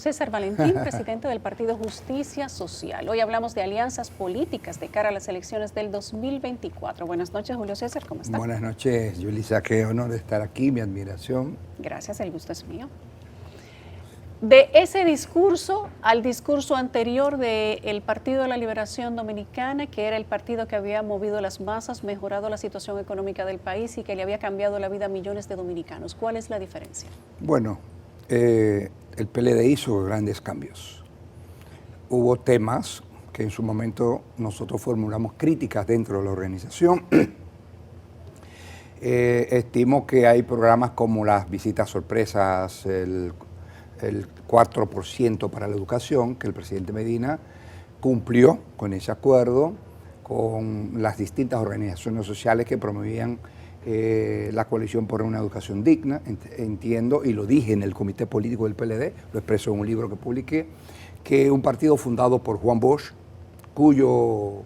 César Valentín, presidente del Partido Justicia Social. Hoy hablamos de alianzas políticas de cara a las elecciones del 2024. Buenas noches, Julio César, ¿cómo está? Buenas noches, Yulisa, qué honor estar aquí, mi admiración. Gracias, el gusto es mío. De ese discurso al discurso anterior del Partido de la Liberación Dominicana, que era el partido que había movido las masas, mejorado la situación económica del país y que le había cambiado la vida a millones de dominicanos, ¿cuál es la diferencia? Bueno, el PLD hizo grandes cambios. Hubo temas que en su momento nosotros formulamos críticas dentro de la organización. Estimo que hay programas como las visitas sorpresas, el 4% para la educación, que el presidente Medina cumplió con ese acuerdo, con las distintas organizaciones sociales que promovían la coalición por una educación digna. Entiendo, y lo dije en el comité político del PLD, lo expreso en un libro que publiqué, que un partido fundado por Juan Bosch, cuyo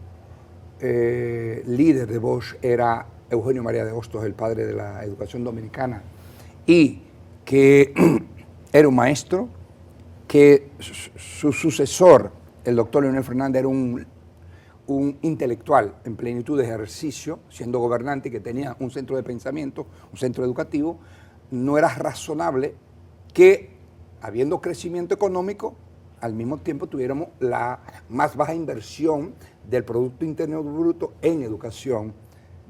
líder de Bosch era Eugenio María de Hostos, el padre de la educación dominicana, y que era un maestro, que su sucesor, el doctor Leonel Fernández, era un intelectual en plenitud de ejercicio, siendo gobernante y que tenía un centro de pensamiento, un centro educativo. No era razonable que, habiendo crecimiento económico, al mismo tiempo tuviéramos la más baja inversión del Producto Interno Bruto en educación,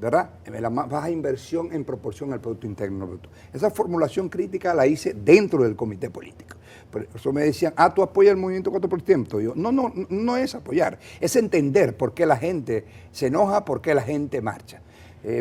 ¿verdad? La más baja inversión en proporción al Producto Interno Bruto. Esa formulación crítica la hice dentro del comité político. Por eso me decían, tú apoyas el movimiento 4%. Yo, no es apoyar, es entender por qué la gente se enoja, por qué la gente marcha.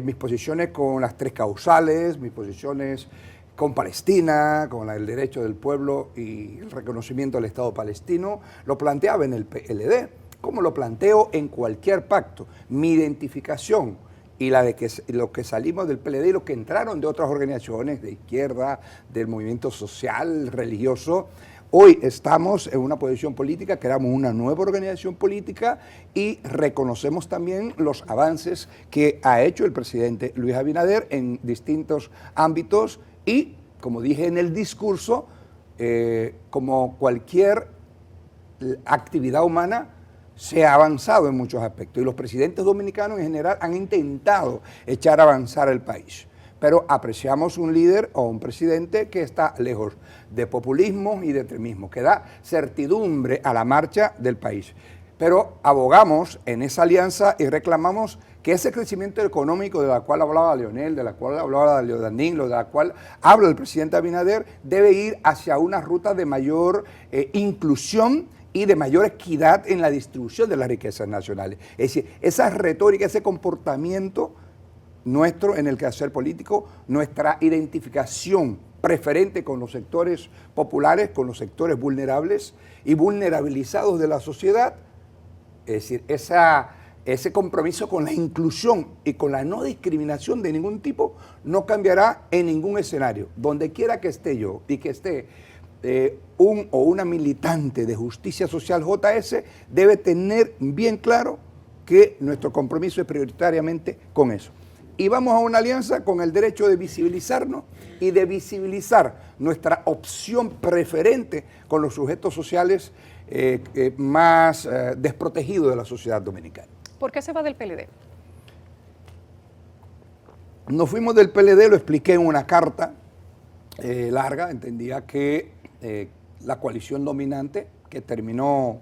Mis posiciones con las tres causales, mis posiciones con Palestina, con el derecho del pueblo y el reconocimiento del Estado palestino, lo planteaba en el PLD, como lo planteo en cualquier pacto. Mi identificación y la de que los que salimos del PLD y los que entraron de otras organizaciones de izquierda, del movimiento social, religioso, hoy estamos en una posición política, creamos una nueva organización política y reconocemos también los avances que ha hecho el presidente Luis Abinader en distintos ámbitos y, como dije en el discurso, como cualquier actividad humana, se ha avanzado en muchos aspectos y los presidentes dominicanos en general han intentado echar a avanzar el país. Pero apreciamos un líder o un presidente que está lejos de populismo y de extremismo, que da certidumbre a la marcha del país. Pero abogamos en esa alianza y reclamamos que ese crecimiento económico de la cual hablaba Leonel, de la cual hablaba Danilo, de la cual habla el presidente Abinader, debe ir hacia una ruta de mayor inclusión y de mayor equidad en la distribución de las riquezas nacionales. Es decir, esa retórica, ese comportamiento nuestro en el quehacer político, nuestra identificación preferente con los sectores populares, con los sectores vulnerables y vulnerabilizados de la sociedad, es decir, ese compromiso con la inclusión y con la no discriminación de ningún tipo no cambiará en ningún escenario. Donde quiera que esté yo y que esté un o una militante de Justicia Social JS, debe tener bien claro que nuestro compromiso es prioritariamente con eso. Y vamos a una alianza con el derecho de visibilizarnos y de visibilizar nuestra opción preferente con los sujetos sociales más desprotegidos de la sociedad dominicana. ¿Por qué se va del PLD? Nos fuimos del PLD, lo expliqué en una carta larga. Entendía que la coalición dominante, que terminó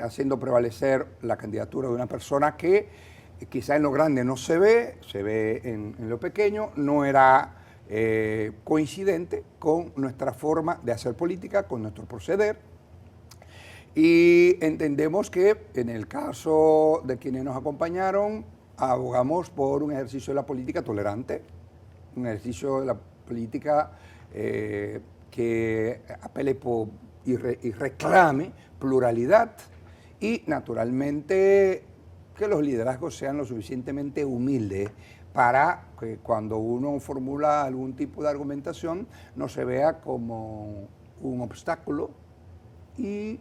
haciendo prevalecer la candidatura de una persona que quizá en lo grande no se ve en lo pequeño, no era coincidente con nuestra forma de hacer política, con nuestro proceder. Y entendemos que en el caso de quienes nos acompañaron, abogamos por un ejercicio de la política tolerante, un ejercicio de la política que apele y reclame pluralidad y, naturalmente, que los liderazgos sean lo suficientemente humildes para que cuando uno formula algún tipo de argumentación no se vea como un obstáculo. Y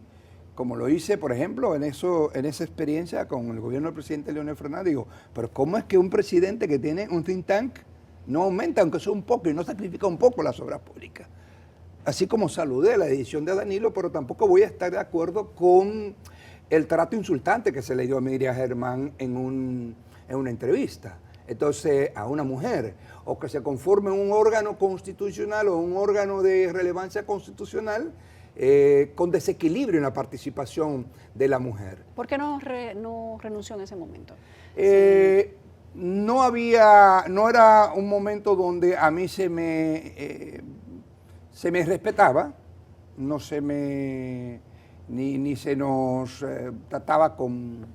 como lo hice, por ejemplo, en esa experiencia con el gobierno del presidente Leonel Fernández, digo, pero ¿cómo es que un presidente que tiene un think tank no aumenta, aunque sea un poco, y no sacrifica un poco las obras públicas? así como saludé la decisión de Danilo, pero tampoco voy a estar de acuerdo con el trato insultante que se le dio a Miriam Germán en una entrevista. Entonces, a una mujer, o que se conforme un órgano constitucional o un órgano de relevancia constitucional con desequilibrio en la participación de la mujer. ¿Por qué no renunció en ese momento? No era un momento donde a mí se me respetaba, no se me, ni se nos trataba con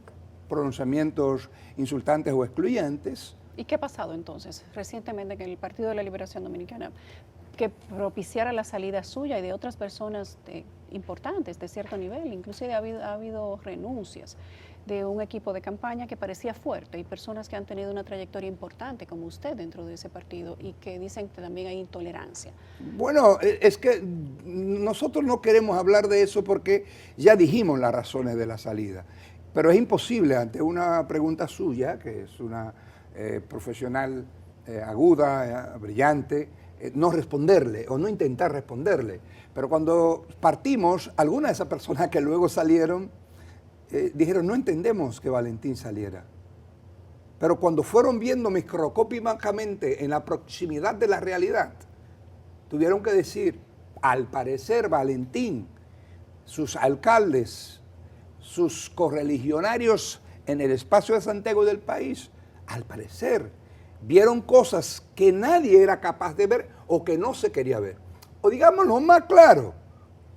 pronunciamientos insultantes o excluyentes. ¿Y qué ha pasado entonces recientemente que el Partido de la Liberación Dominicana que propiciara la salida suya y de otras personas importantes de cierto nivel? Inclusive ha habido renuncias de un equipo de campaña que parecía fuerte y personas que han tenido una trayectoria importante como usted dentro de ese partido y que dicen que también hay intolerancia. Bueno, es que nosotros no queremos hablar de eso porque ya dijimos las razones de la salida, pero es imposible ante una pregunta suya, que es una profesional aguda, brillante, no responderle o no intentar responderle. Pero cuando partimos, algunas de esas personas que luego salieron dijeron, no entendemos que Valentín saliera. Pero cuando fueron viendo microscópicamente en la proximidad de la realidad, tuvieron que decir, al parecer Valentín, sus alcaldes, sus correligionarios en el espacio de Santiago y del país, al parecer vieron cosas que nadie era capaz de ver o que no se quería ver. O digámoslo más claro,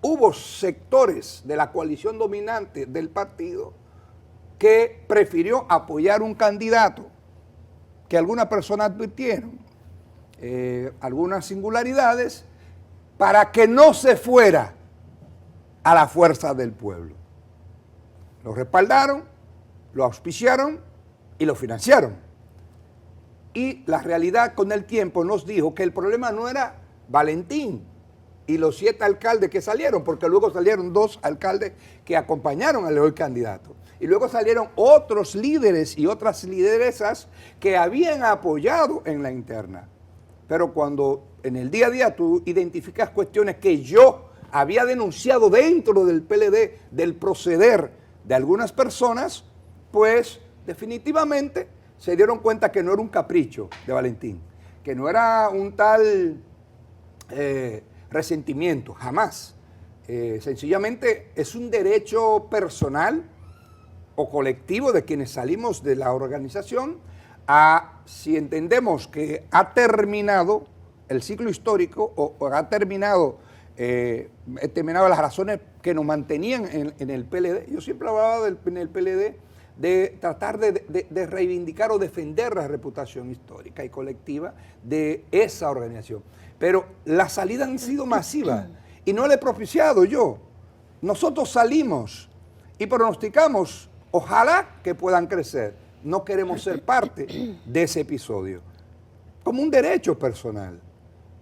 hubo sectores de la coalición dominante del partido que prefirió apoyar un candidato que algunas personas advirtieron, algunas singularidades, para que no se fuera a la fuerza del pueblo. Lo respaldaron, lo auspiciaron y lo financiaron. Y la realidad con el tiempo nos dijo que el problema no era Valentín y los 7 alcaldes que salieron, porque luego salieron 2 alcaldes que acompañaron al hoy candidato. Y luego salieron otros líderes y otras lideresas que habían apoyado en la interna. Pero cuando en el día a día tú identificas cuestiones que yo había denunciado dentro del PLD, del proceder de algunas personas, pues definitivamente se dieron cuenta que no era un capricho de Valentín, que no era un tal resentimiento, jamás. Sencillamente es un derecho personal o colectivo de quienes salimos de la organización a, si entendemos que ha terminado el ciclo histórico o ha terminado las razones que nos mantenían en el PLD. Yo siempre hablaba en el PLD de tratar de reivindicar o defender la reputación histórica y colectiva de esa organización. Pero las salidas han sido masivas y no le he propiciado yo. Nosotros salimos y pronosticamos, ojalá que puedan crecer. No queremos ser parte de ese episodio. Como un derecho personal,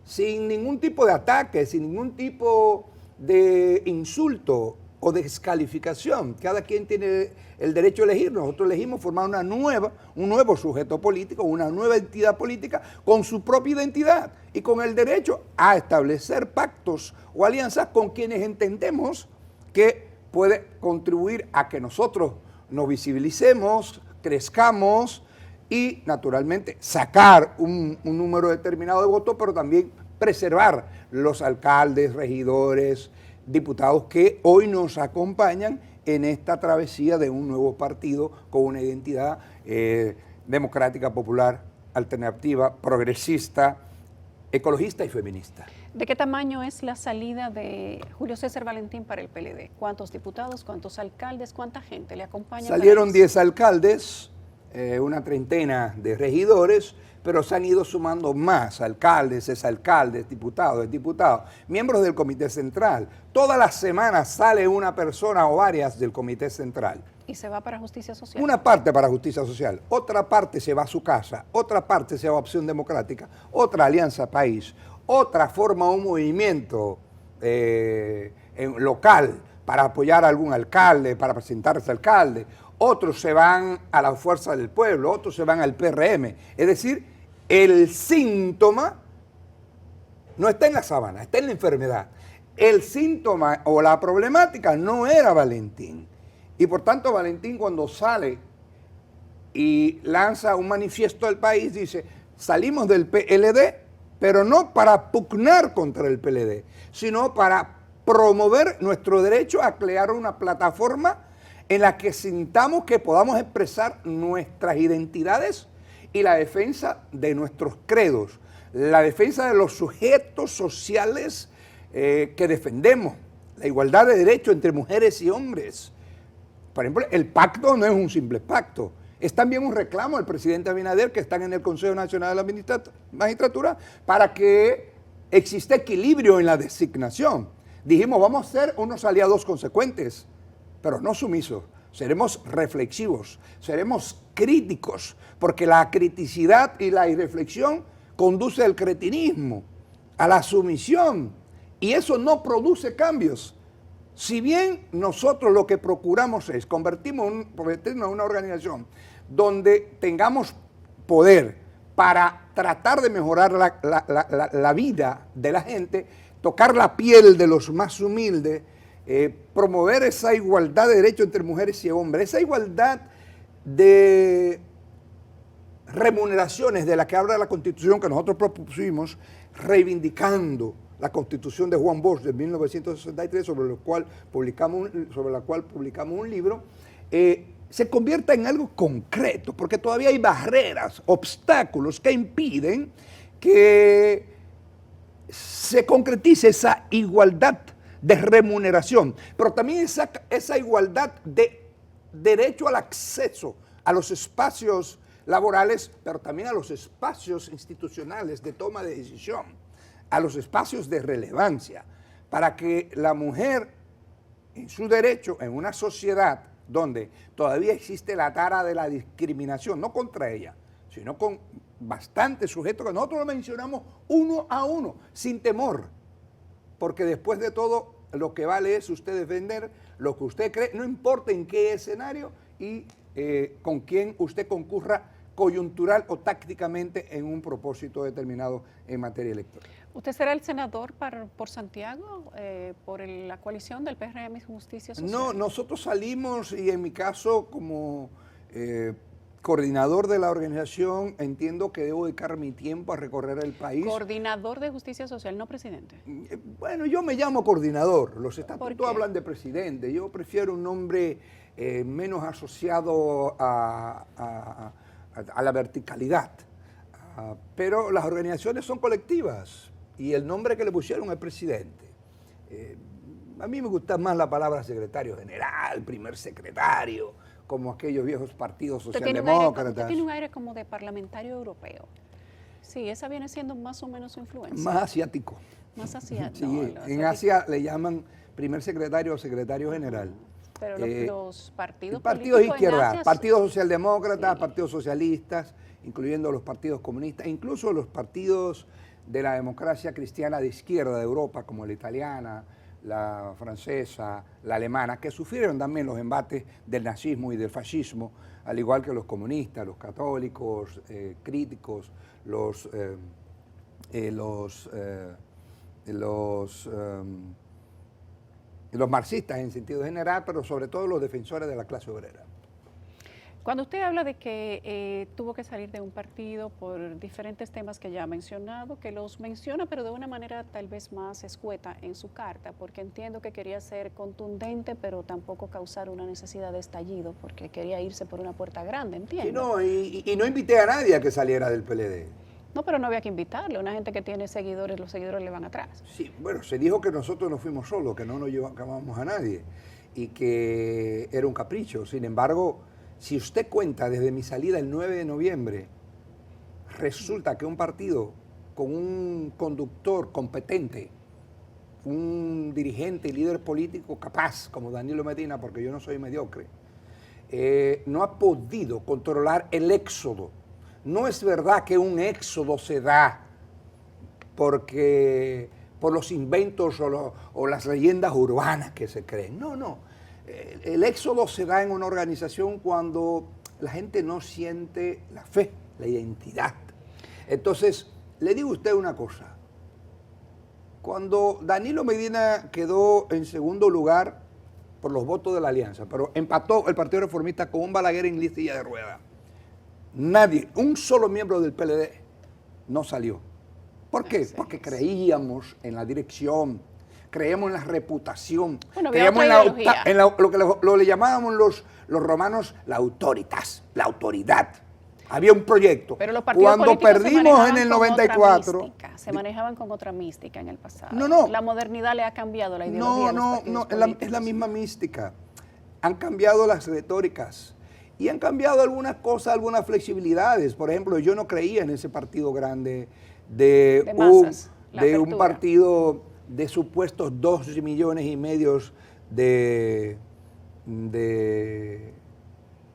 sin ningún tipo de ataque, sin ningún tipo de insulto o descalificación. Cada quien tiene el derecho a elegir. Nosotros elegimos formar un nuevo sujeto político, una nueva entidad política con su propia identidad y con el derecho a establecer pactos o alianzas con quienes entendemos que puede contribuir a que nosotros nos visibilicemos, crezcamos y naturalmente sacar un número determinado de votos, pero también preservar los alcaldes, regidores, diputados que hoy nos acompañan en esta travesía de un nuevo partido con una identidad democrática, popular, alternativa, progresista, ecologista y feminista. ¿De qué tamaño es la salida de Julio César Valentín para el PLD? ¿Cuántos diputados, cuántos alcaldes, cuánta gente le acompaña? Salieron 10 alcaldes, una treintena de regidores, pero se han ido sumando más alcaldes, exalcaldes, diputados, miembros del Comité Central. Todas las semanas sale una persona o varias del Comité Central. ¿Y se va para Justicia Social? Una parte para Justicia Social, otra parte se va a su casa, otra parte se va a Opción Democrática, otra Alianza País, otra forma un movimiento local para apoyar a algún alcalde, para presentarse alcalde. Otros se van a la Fuerza del Pueblo, otros se van al PRM. Es decir, el síntoma no está en la sabana, está en la enfermedad. el síntoma o la problemática no era Valentín. Y por tanto Valentín cuando sale y lanza un manifiesto al país, dice, salimos del PLD, pero no para pugnar contra el PLD, sino para promover nuestro derecho a crear una plataforma en la que sintamos que podamos expresar nuestras identidades y la defensa de nuestros credos, la defensa de los sujetos sociales que defendemos, la igualdad de derechos entre mujeres y hombres. Por ejemplo, el pacto no es un simple pacto, es también un reclamo del presidente Abinader, que están en el Consejo Nacional de la Magistratura, para que exista equilibrio en la designación. Dijimos, vamos a ser unos aliados consecuentes, pero no sumisos. Seremos reflexivos, seremos críticos, porque la criticidad y la irreflexión conduce al cretinismo, a la sumisión, y eso no produce cambios. Si bien nosotros lo que procuramos es convertirnos en una organización donde tengamos poder para tratar de mejorar la vida de la gente, tocar la piel de los más humildes, promover esa igualdad de derechos entre mujeres y hombres, esa igualdad de remuneraciones de la que habla la Constitución que nosotros propusimos, reivindicando la Constitución de Juan Bosch de 1963, sobre la cual publicamos un libro, se convierta en algo concreto, porque todavía hay barreras, obstáculos que impiden que se concretice esa igualdad de remuneración, pero también esa igualdad de derecho al acceso a los espacios laborales, pero también a los espacios institucionales de toma de decisión, a los espacios de relevancia, para que la mujer en su derecho, en una sociedad donde todavía existe la tara de la discriminación, no contra ella, sino con bastantes sujetos que nosotros lo mencionamos uno a uno, sin temor, porque después de todo lo que vale es usted defender lo que usted cree, no importa en qué escenario y con quién usted concurra coyuntural o tácticamente en un propósito determinado en materia electoral. ¿Usted será el senador por Santiago, por la coalición del PRM y Justicia Social? No, nosotros salimos y en mi caso como coordinador de la organización entiendo que debo dedicar mi tiempo a recorrer el país. Coordinador de Justicia Social, no presidente. Bueno, yo me llamo coordinador, los estatutos hablan de presidente, yo prefiero un nombre menos asociado a la verticalidad, pero las organizaciones son colectivas y el nombre que le pusieron es presidente. A mí me gusta más la palabra secretario general, primer secretario, como aquellos viejos partidos socialdemócratas. Usted tiene un aire como de parlamentario europeo. Sí, esa viene siendo más o menos su influencia. Más asiático. Más asiático. Sí, no, en Asia le llaman primer secretario o secretario general. Pero los partidos de izquierda, Asia, partidos socialdemócratas, sí, partidos socialistas, incluyendo los partidos comunistas, incluso los partidos de la democracia cristiana de izquierda de Europa, como la italiana, la francesa, la alemana, que sufrieron también los embates del nazismo y del fascismo, al igual que los comunistas, los católicos, críticos, los marxistas en sentido general, pero sobre todo los defensores de la clase obrera. Cuando usted habla de que tuvo que salir de un partido por diferentes temas que ya ha mencionado, que los menciona pero de una manera tal vez más escueta en su carta, porque entiendo que quería ser contundente pero tampoco causar una necesidad de estallido, porque quería irse por una puerta grande, entiendo. Sí, no, y no invité a nadie a que saliera del PLD. No, pero no había que invitarle, una gente que tiene seguidores, los seguidores le van atrás. Sí, bueno, se dijo que nosotros no fuimos solos, que no nos llevábamos a nadie y que era un capricho. Sin embargo, si usted cuenta desde mi salida el 9 de noviembre, resulta que un partido con un conductor competente, un dirigente y líder político capaz como Danilo Medina, porque yo no soy mediocre, no ha podido controlar el éxodo. No es verdad que un éxodo se da por los inventos o las leyendas urbanas que se creen. No, no. El éxodo se da en una organización cuando la gente no siente la fe, la identidad. Entonces, le digo a usted una cosa. cuando Danilo Medina quedó en segundo lugar por los votos de la alianza, pero empató el Partido Reformista con un Balaguer en silla de ruedas. Nadie, un solo miembro del PLD no salió. ¿Por qué? Porque creíamos en la dirección, creíamos en la reputación, Bueno, creíamos en lo que le llamábamos los romanos la autoritas, la autoridad. Había un proyecto. Pero los partidos cuando perdimos en el 94... Se manejaban con otra mística en el pasado. No. La modernidad le ha cambiado la ideología. No, es la misma mística. Han cambiado las retóricas y han cambiado algunas cosas, algunas flexibilidades. Por ejemplo, yo no creía en ese partido grande de un partido de supuestos 2,5 millones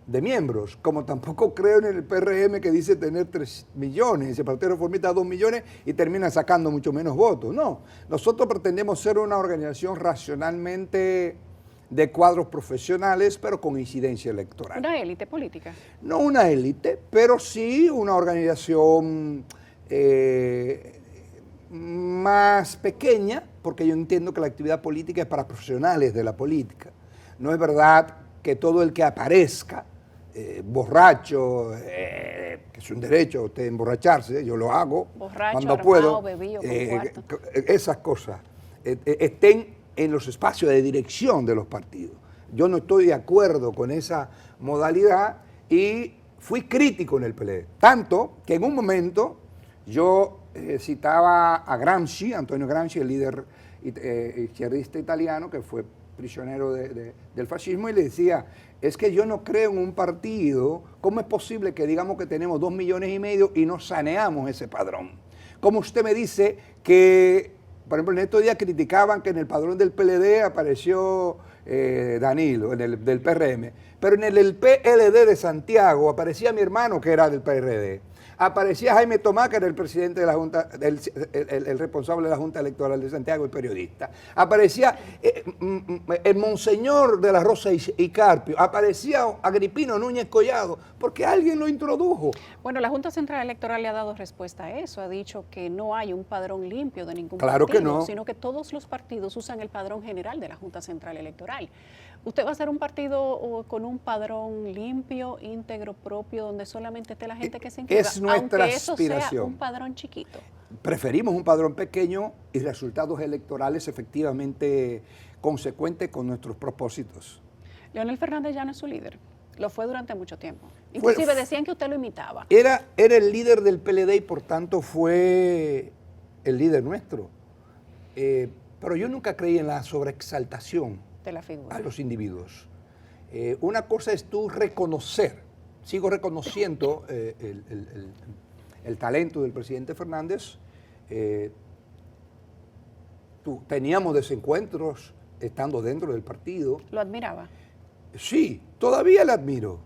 de miembros, como tampoco creo en el PRM que dice tener 3 millones, ese Partido Reformista 2 millones y termina sacando mucho menos votos. No, nosotros pretendemos ser una organización racionalmente de cuadros profesionales, pero con incidencia electoral. ¿Una élite política? No una élite, pero sí una organización más pequeña, porque yo entiendo que la actividad política es para profesionales de la política. No es verdad que todo el que aparezca borracho, que es un derecho usted emborracharse, yo lo hago borracho, cuando armado, puedo, bebido, esas cosas estén en los espacios de dirección de los partidos. Yo no estoy de acuerdo con esa modalidad y fui crítico en el PLD, tanto que en un momento yo citaba a Gramsci, Antonio Gramsci, el líder izquierdista italiano que fue prisionero del fascismo, y le decía, es que yo no creo en un partido, ¿cómo es posible que digamos que tenemos 2,5 millones y no saneamos ese padrón? ¿Cómo usted me dice que, por ejemplo, en estos días criticaban que en el padrón del PLD apareció Danilo, del PRM, pero en el PLD de Santiago aparecía mi hermano que era del PRD? Aparecía Jaime Tomás, que era el presidente de la Junta, el responsable de la Junta Electoral de Santiago, el periodista. Aparecía el Monseñor de la Rosa y Carpio. Aparecía Agripino Núñez Collado, porque alguien lo introdujo. Bueno, la Junta Central Electoral le ha dado respuesta a eso. Ha dicho que no hay un padrón limpio de ningún partido, que no, sino que todos los partidos usan el padrón general de la Junta Central Electoral. ¿Usted va a ser un partido con un padrón limpio, íntegro, propio, donde solamente esté la gente que se inscriba? Es nuestra aspiración. Eso sea un padrón chiquito. Preferimos un padrón pequeño y resultados electorales efectivamente consecuentes con nuestros propósitos. Leonel Fernández ya no es su líder. Lo fue durante mucho tiempo. Inclusive decían que usted lo imitaba. Era el líder del PLD y por tanto fue el líder nuestro. Pero yo nunca creí en la sobreexaltación de la figura a los individuos. Una cosa es tú reconocer, sigo reconociendo el talento del presidente Fernández. Teníamos desencuentros estando dentro del partido. ¿Lo admiraba? Sí, todavía le admiro.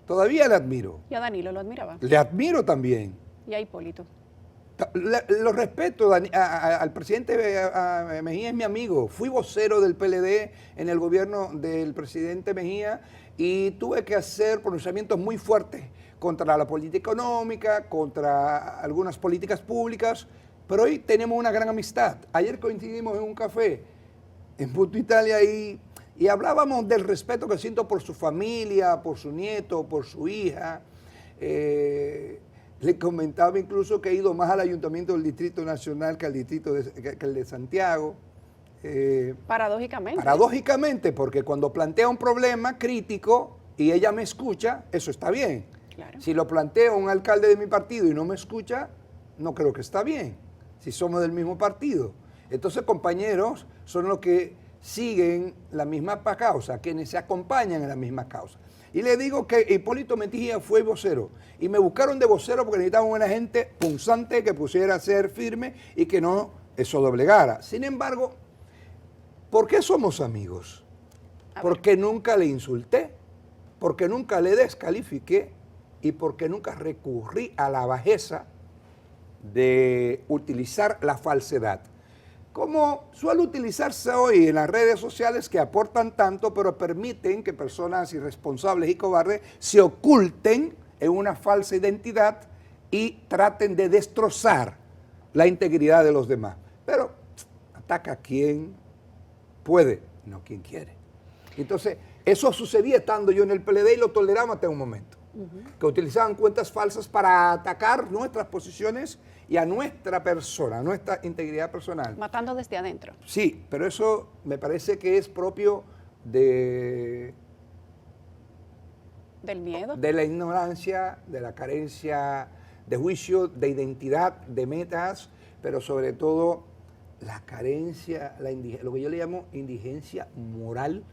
Todavía le admiro. ¿Y a Danilo lo admiraba? Le admiro también. ¿Y a Hipólito? Lo respeto, al presidente Mejía es mi amigo. Fui vocero del PLD en el gobierno del presidente Mejía y tuve que hacer pronunciamientos muy fuertes contra la política económica, contra algunas políticas públicas, pero hoy tenemos una gran amistad. Ayer coincidimos en un café en Punto Italia y hablábamos del respeto que siento por su familia, por su nieto, por su hija. Le comentaba incluso que he ido más al Ayuntamiento del Distrito Nacional que al distrito que el de Santiago. Paradójicamente. Paradójicamente, porque cuando plantea un problema crítico y ella me escucha, eso está bien. Claro. Si lo plantea un alcalde de mi partido y no me escucha, no creo que está bien, si somos del mismo partido. Entonces, compañeros son los que siguen la misma causa, quienes se acompañan en la misma causa. Y le digo que Hipólito Mejía fue vocero. Y me buscaron de vocero porque necesitaban una gente punzante que pusiera a ser firme y que no eso doblegara. Sin embargo, ¿por qué somos amigos? Porque nunca le insulté, porque nunca le descalifiqué y porque nunca recurrí a la bajeza de utilizar la falsedad. Como suele utilizarse hoy en las redes sociales que aportan tanto, pero permiten que personas irresponsables y cobardes se oculten en una falsa identidad y traten de destrozar la integridad de los demás. ataca a quien puede, no quien quiere. Entonces, eso sucedía estando yo en el PLD y lo toleramos hasta un momento. Que utilizaban cuentas falsas para atacar nuestras posiciones y a nuestra persona, a nuestra integridad personal. Matando desde adentro. Sí, pero eso me parece que es propio Del miedo. de la ignorancia, de la carencia de juicio, de identidad, de metas, pero sobre todo la carencia, lo que yo le llamo indigencia moral,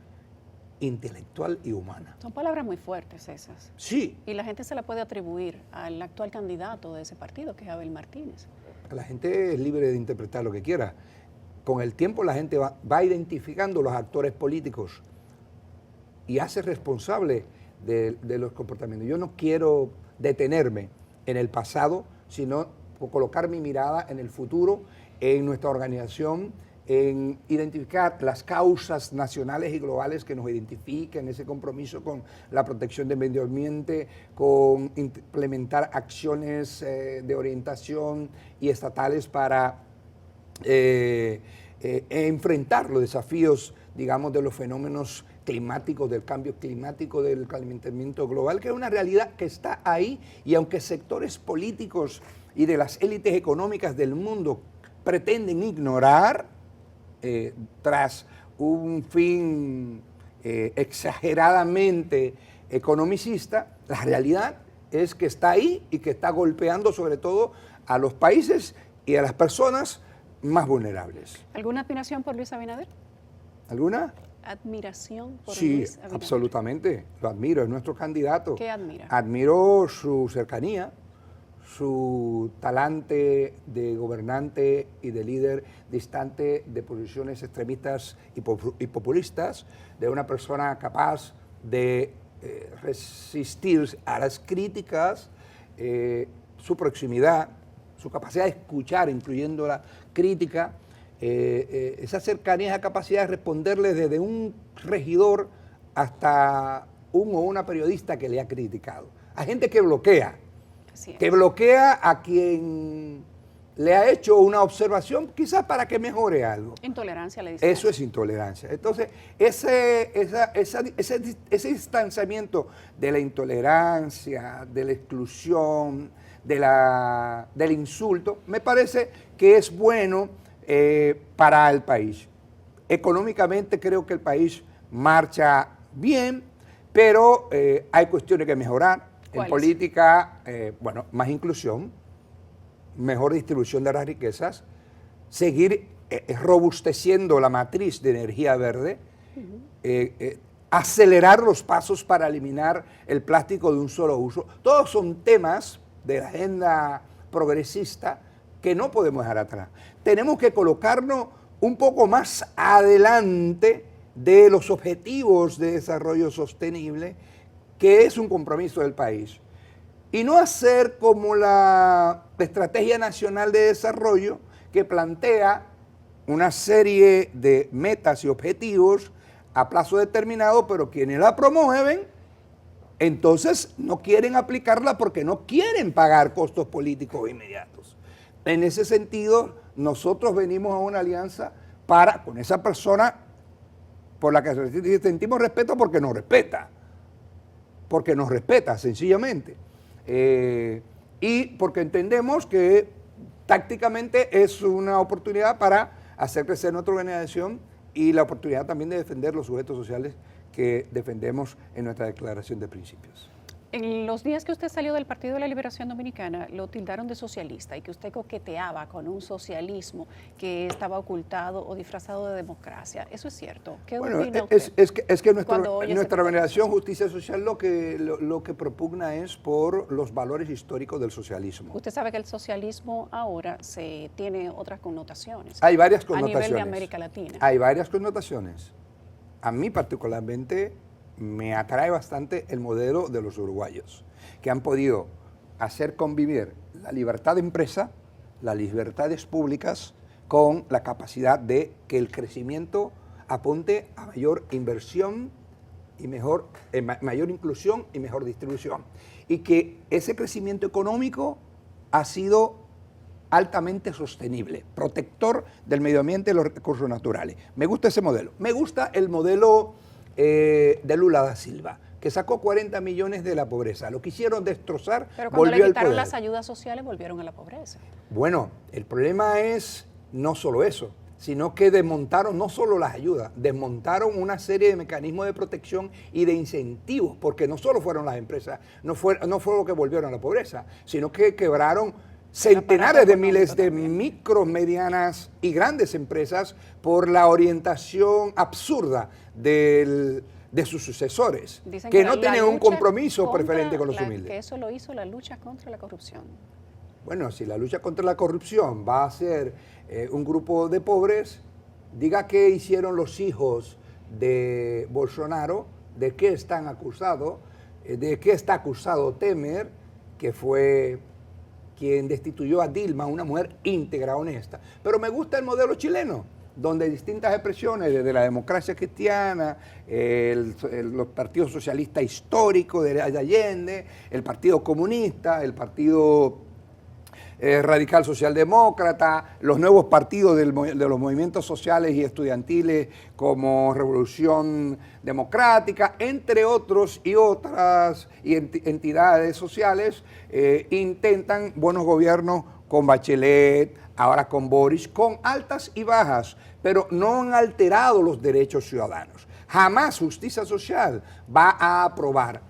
intelectual y humana. Son palabras muy fuertes esas. Sí, Y la gente se la puede atribuir al actual candidato de ese partido, que es Abel Martínez. la gente es libre de interpretar lo que quiera. Con el tiempo la gente va identificando los actores políticos y hace responsable de los comportamientos. Yo no quiero detenerme en el pasado, sino colocar mi mirada en el futuro, en nuestra organización, en identificar las causas nacionales y globales que nos identifican, ese compromiso con la protección del medio ambiente, con implementar acciones de orientación y estatales para enfrentar los desafíos, digamos, de los fenómenos climáticos, del cambio climático, del calentamiento global, que es una realidad que está ahí, y aunque sectores políticos y de las élites económicas del mundo pretenden ignorar, tras un fin exageradamente economicista, la realidad es que está ahí y que está golpeando sobre todo a los países y a las personas más vulnerables. ¿Alguna admiración por Luis Abinader? ¿Alguna? ¿Admiración por Sí, Luis Abinader? absolutamente. Lo admiro, es nuestro candidato. ¿Qué admira? Admiro su cercanía, su talante de gobernante y de líder distante de posiciones extremistas y populistas, de una persona capaz de resistir a las críticas, su proximidad, su capacidad de escuchar, incluyendo la crítica, esa cercanía, esa capacidad de responderle desde un regidor hasta un o una periodista que le ha criticado. Hay gente que bloquea, que bloquea a quien le ha hecho una observación, quizás para que mejore algo. Intolerancia, le dice. Eso es intolerancia. Entonces, ese distanciamiento de la intolerancia, de la exclusión, del insulto, me parece que es bueno para el país. Económicamente creo que el país marcha bien, pero hay cuestiones que mejorar. En política, bueno, más inclusión, mejor distribución de las riquezas, seguir robusteciendo la matriz de energía verde, acelerar los pasos para eliminar el plástico de un solo uso. Todos son temas de la agenda progresista que no podemos dejar atrás. Tenemos que colocarnos un poco más adelante de los objetivos de desarrollo sostenible, que es un compromiso del país. Y no hacer como la Estrategia Nacional de Desarrollo, que plantea una serie de metas y objetivos a plazo determinado, pero quienes la promueven, entonces no quieren aplicarla porque no quieren pagar costos políticos inmediatos. En ese sentido, nosotros venimos a una alianza con esa persona por la que sentimos respeto porque nos respeta. Porque nos respeta, sencillamente. Y porque entendemos que tácticamente es una oportunidad para hacer crecer nuestra organización y la oportunidad también de defender los sujetos sociales que defendemos en nuestra declaración de principios. En los días que usted salió del Partido de la Liberación Dominicana, lo tildaron de socialista y que usted coqueteaba con un socialismo que estaba ocultado o disfrazado de democracia. ¿Eso es cierto? ¿Qué opina usted? Es que nuestra organización Justicia Social lo que propugna es por los valores históricos del socialismo. Usted sabe que el socialismo ahora tiene otras connotaciones. Hay varias connotaciones. A nivel de América Latina. Hay varias connotaciones. A mí particularmente me atrae bastante el modelo de los uruguayos, que han podido hacer convivir la libertad de empresa, las libertades públicas, con la capacidad de que el crecimiento apunte a mayor inversión y mayor inclusión y mejor distribución. Y que ese crecimiento económico ha sido altamente sostenible, protector del medio ambiente y los recursos naturales. Me gusta ese modelo. Me gusta el modelo de Lula da Silva, que sacó 40 millones de la pobreza. Lo quisieron destrozar, Pero cuando volvió le quitaron al poder. las ayudas sociales, volvieron a la pobreza. Bueno, el problema es no solo eso, sino que desmontaron no solo las ayudas, desmontaron una serie de mecanismos de protección y de incentivos, porque no solo fueron las empresas, no fue lo que volvieron a la pobreza, sino que quebraron centenares de miles de micros, medianas y grandes empresas por la orientación absurda de sus sucesores, Dicen que la- no la tienen un lucha compromiso contra preferente con los que humildes. eso lo hizo la lucha contra la corrupción. Bueno, si la lucha contra la corrupción va a ser un grupo de pobres, diga qué hicieron los hijos de Bolsonaro, de qué están acusados, de qué está acusado Temer, que fue quien destituyó a Dilma, una mujer íntegra, honesta. Pero me gusta el modelo chileno, donde distintas expresiones, desde la democracia cristiana, los partidos socialistas históricos de Allende, el Partido Comunista, el Partido Radical Socialdemócrata, los nuevos partidos de los movimientos sociales y estudiantiles como Revolución Democrática, entre otros y otras entidades sociales, intentan buenos gobiernos con Bachelet, ahora con Boris, con altas y bajas, pero no han alterado los derechos ciudadanos. Jamás justicia social va a aprobar.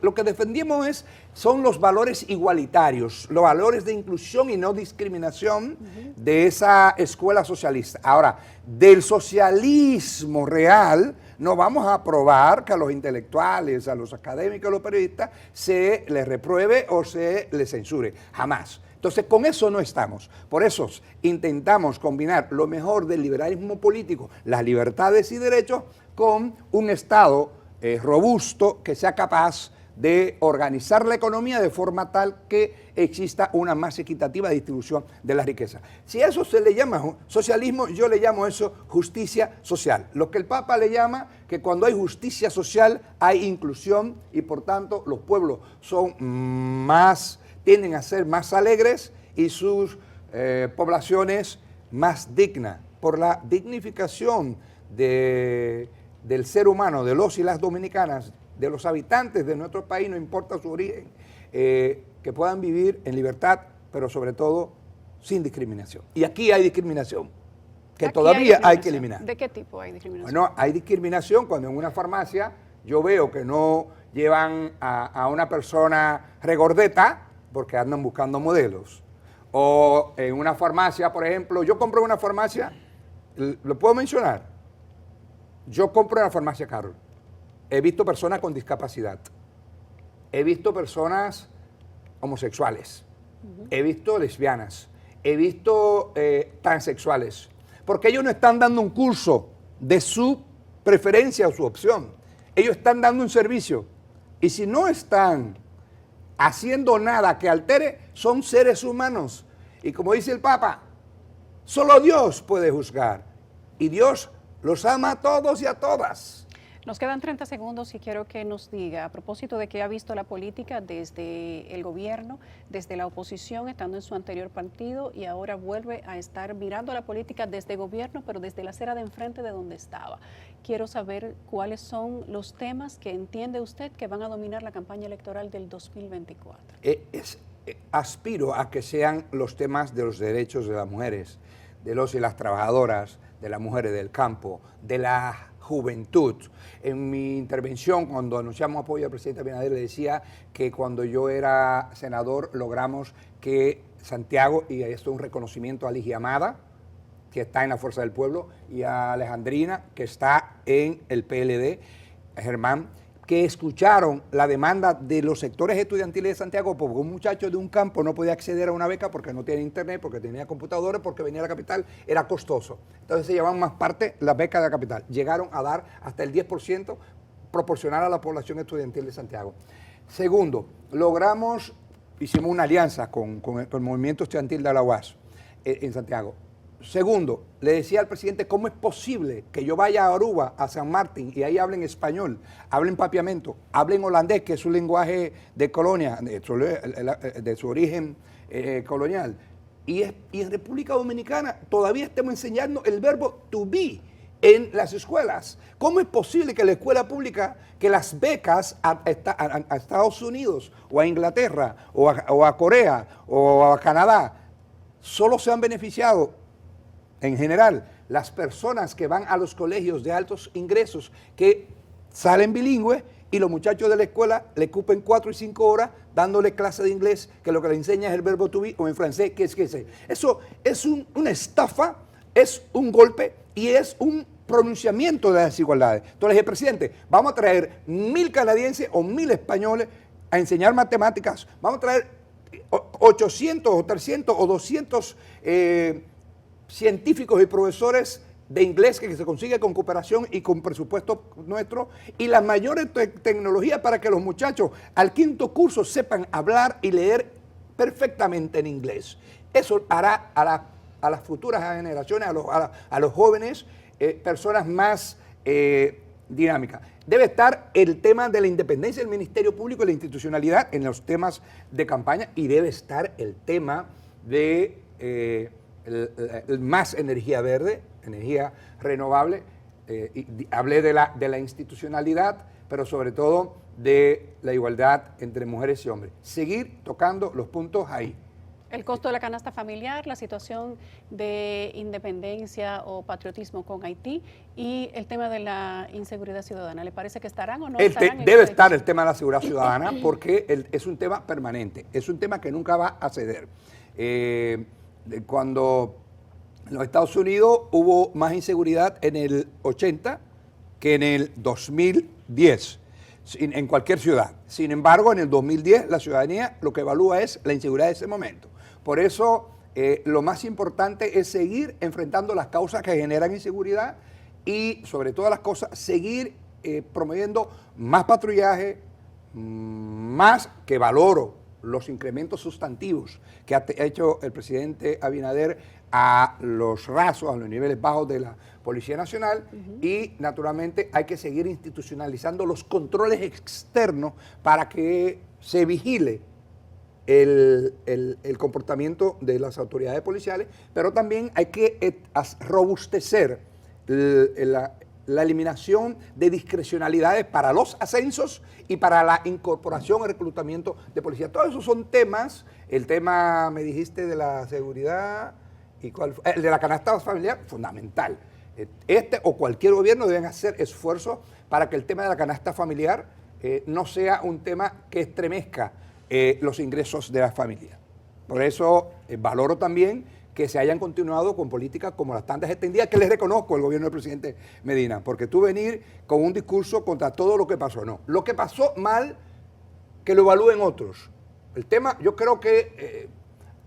Lo que defendimos son los valores igualitarios, los valores de inclusión y no discriminación de esa escuela socialista. Ahora, del socialismo real no vamos a aprobar que a los intelectuales, a los académicos, a los periodistas se les repruebe o se les censure. Jamás. Entonces, con eso no estamos. Por eso intentamos combinar lo mejor del liberalismo político, las libertades y derechos, con un Estado robusto que sea capaz de organizar la economía de forma tal que exista una más equitativa distribución de la riqueza. Si a eso se le llama socialismo, yo le llamo eso justicia social. Lo que el Papa le llama que cuando hay justicia social hay inclusión y por tanto los pueblos tienden a ser más alegres y sus poblaciones más dignas por la dignificación del ser humano, de los y las dominicanas, de los habitantes de nuestro país, no importa su origen, que puedan vivir en libertad, pero sobre todo sin discriminación. Y aquí hay discriminación, que Aquí todavía hay que discriminación. eliminar. ¿De qué tipo hay discriminación? Bueno, hay discriminación cuando en una farmacia yo veo que no llevan a una persona regordeta porque andan buscando modelos. O en una farmacia, por ejemplo, yo compro en una farmacia, ¿lo puedo mencionar? Yo compro en la farmacia Carol. He visto personas con discapacidad. He visto personas homosexuales. He visto lesbianas. He visto transexuales. Porque ellos no están dando un curso de su preferencia o su opción. Ellos están dando un servicio. Y si no están haciendo nada que altere, son seres humanos. Y como dice el Papa, solo Dios puede juzgar. Y Dios los ama a todos y a todas. Nos quedan 30 segundos y quiero que nos diga, a propósito de que ha visto la política desde el gobierno, desde la oposición, estando en su anterior partido, y ahora vuelve a estar mirando la política desde gobierno, pero desde la acera de enfrente de donde estaba. Quiero saber cuáles son los temas que entiende usted que van a dominar la campaña electoral del 2024. Aspiro a que sean los temas de los derechos de las mujeres, de los y las trabajadoras, de las mujeres del campo, de la juventud. En mi intervención, cuando anunciamos apoyo al presidente Abinader, le decía que cuando yo era senador logramos que Santiago, y esto es un reconocimiento a Ligia Amada, que está en la Fuerza del Pueblo, y a Alejandrina, que está en el PLD, Germán, que escucharon la demanda de los sectores estudiantiles de Santiago, porque un muchacho de un campo no podía acceder a una beca porque no tenía internet, porque tenía computadores, porque venía a la capital, era costoso. Entonces se llevaban más parte las becas de la capital. Llegaron a dar hasta el 10% proporcional a la población estudiantil de Santiago. Segundo, hicimos una alianza con el movimiento estudiantil de la UAS en Santiago. Segundo, le decía al presidente, ¿cómo es posible que yo vaya a Aruba, a San Martín, y ahí hablen español, hablen papiamento, hablen holandés, que es su lenguaje de colonia, de su origen colonial, y en República Dominicana todavía estamos enseñando el verbo to be en las escuelas. ¿Cómo es posible que la escuela pública, que las becas a Estados Unidos o a Inglaterra o a Corea o a Canadá solo se han beneficiado en general las personas que van a los colegios de altos ingresos que salen bilingües y los muchachos de la escuela le ocupen 4 y 5 horas dándole clase de inglés, que lo que le enseña es el verbo to be, o en francés, que es que sé? Eso es una estafa, es un golpe y es un pronunciamiento de las desigualdades. Entonces, el presidente, vamos a traer 1.000 canadienses o 1.000 españoles a enseñar matemáticas, vamos a traer 800 o 300 o 200 científicos y profesores de inglés que se consigue con cooperación y con presupuesto nuestro, y las mayores tecnologías para que los muchachos al 5º curso sepan hablar y leer perfectamente en inglés. Eso hará a las futuras generaciones, a los jóvenes, personas más dinámicas. Debe estar el tema de la independencia del Ministerio Público y la institucionalidad en los temas de campaña, y debe estar el tema de más energía verde, energía renovable. Hablé de la institucionalidad, pero sobre todo de la igualdad entre mujeres y hombres. Seguir tocando los puntos ahí. El costo de la canasta familiar, la situación de independencia o patriotismo con Haití y el tema de la inseguridad ciudadana. ¿Le parece que estarán o no estarán? Debe estar el tema de la seguridad ciudadana porque es un tema permanente, es un tema que nunca va a ceder. Cuando en los Estados Unidos hubo más inseguridad en el 80 que en el 2010, en cualquier ciudad. Sin embargo, en el 2010 la ciudadanía lo que evalúa es la inseguridad de ese momento. Por eso lo más importante es seguir enfrentando las causas que generan inseguridad y, sobre todas las cosas, seguir promoviendo más patrullaje, más que valoro los incrementos sustantivos que ha hecho el presidente Abinader a los rasos, a los niveles bajos de la Policía Nacional, y naturalmente hay que seguir institucionalizando los controles externos para que se vigile el comportamiento de las autoridades policiales, pero también hay que robustecer la eliminación de discrecionalidades para los ascensos y para la incorporación y reclutamiento de policía. Todos esos son temas. El tema, me dijiste, de la seguridad y el de la canasta familiar, fundamental. Este o cualquier gobierno deben hacer esfuerzos para que el tema de la canasta familiar no sea un tema que estremezca los ingresos de la familia. Por eso valoro también que se hayan continuado con políticas como las tandas extendidas, que les reconozco al gobierno del presidente Medina, porque tú venir con un discurso contra todo lo que pasó, no. Lo que pasó mal, que lo evalúen otros. El tema, yo creo que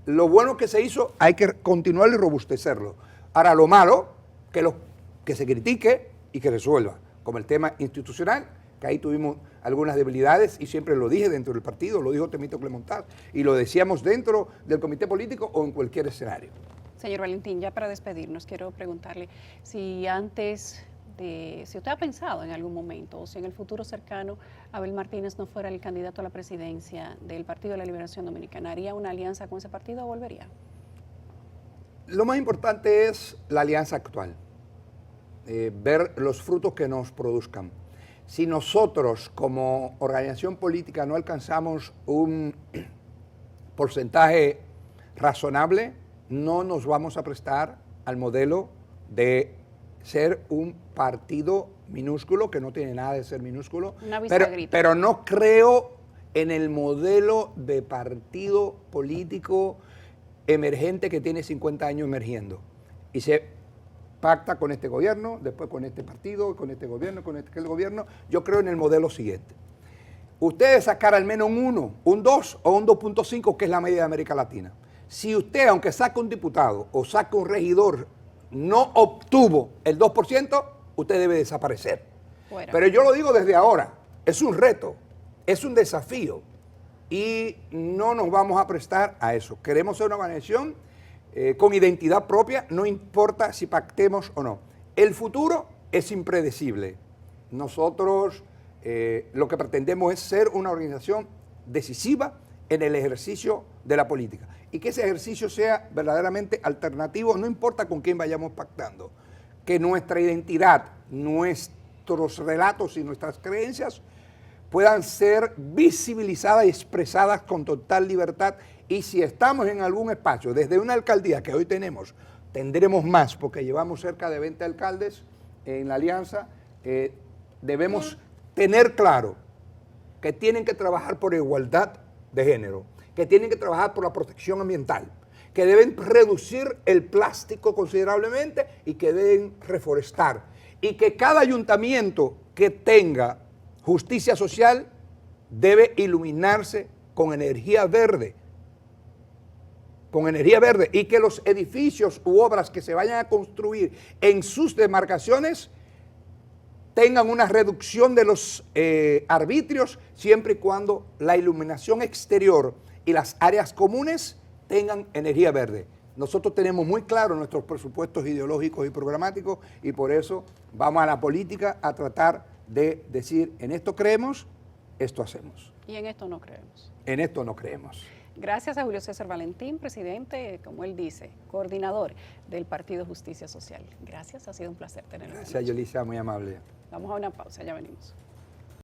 lo bueno que se hizo hay que continuar y robustecerlo. Ahora, lo malo, que se critique y que resuelva, como el tema institucional, que ahí tuvimos algunas debilidades y siempre lo dije dentro del partido, lo dijo Temito Clemontaz y lo decíamos dentro del comité político o en cualquier escenario. Señor Valentín, ya para despedirnos, quiero preguntarle si si usted ha pensado en algún momento o si en el futuro cercano Abel Martínez no fuera el candidato a la presidencia del Partido de la Liberación Dominicana, ¿haría una alianza con ese partido o volvería? Lo más importante es la alianza actual, ver los frutos que nos produzcan. Si nosotros como organización política no alcanzamos un porcentaje razonable, no nos vamos a prestar al modelo de ser un partido minúsculo, que no tiene nada de ser minúsculo, pero no creo en el modelo de partido político emergente que tiene 50 años emergiendo y se pacta con este gobierno, después con este partido, con este gobierno, con aquel gobierno. Yo creo en el modelo siguiente. Ustedes sacar al menos un 1, un 2 o un 2.5, que es la media de América Latina. Si usted, aunque saque un diputado o saque un regidor, no obtuvo el 2%, usted debe desaparecer. Fuera. Pero yo lo digo desde ahora, es un reto, es un desafío y no nos vamos a prestar a eso. Queremos ser una organización con identidad propia, no importa si pactemos o no. El futuro es impredecible. Nosotros lo que pretendemos es ser una organización decisiva en el ejercicio de la política. Y que ese ejercicio sea verdaderamente alternativo, no importa con quién vayamos pactando. Que nuestra identidad, nuestros relatos y nuestras creencias puedan ser visibilizadas y expresadas con total libertad. Y si estamos en algún espacio, desde una alcaldía que hoy tenemos, tendremos más, porque llevamos cerca de 20 alcaldes en la alianza, debemos tener claro que tienen que trabajar por igualdad de género, que tienen que trabajar por la protección ambiental, que deben reducir el plástico considerablemente y que deben reforestar. Y que cada ayuntamiento que tenga justicia social debe iluminarse con energía verde, y que los edificios u obras que se vayan a construir en sus demarcaciones tengan una reducción de los arbitrios siempre y cuando la iluminación exterior y las áreas comunes tengan energía verde. Nosotros tenemos muy claro nuestros presupuestos ideológicos y programáticos y por eso vamos a la política a tratar de decir, en esto creemos, esto hacemos. Y en esto no creemos. En esto no creemos. Gracias a Julio César Valentín, presidente, como él dice, coordinador del Partido Justicia Social. Gracias, ha sido un placer tenerlo. Gracias, Yolisa, muy amable. Vamos a una pausa, ya venimos.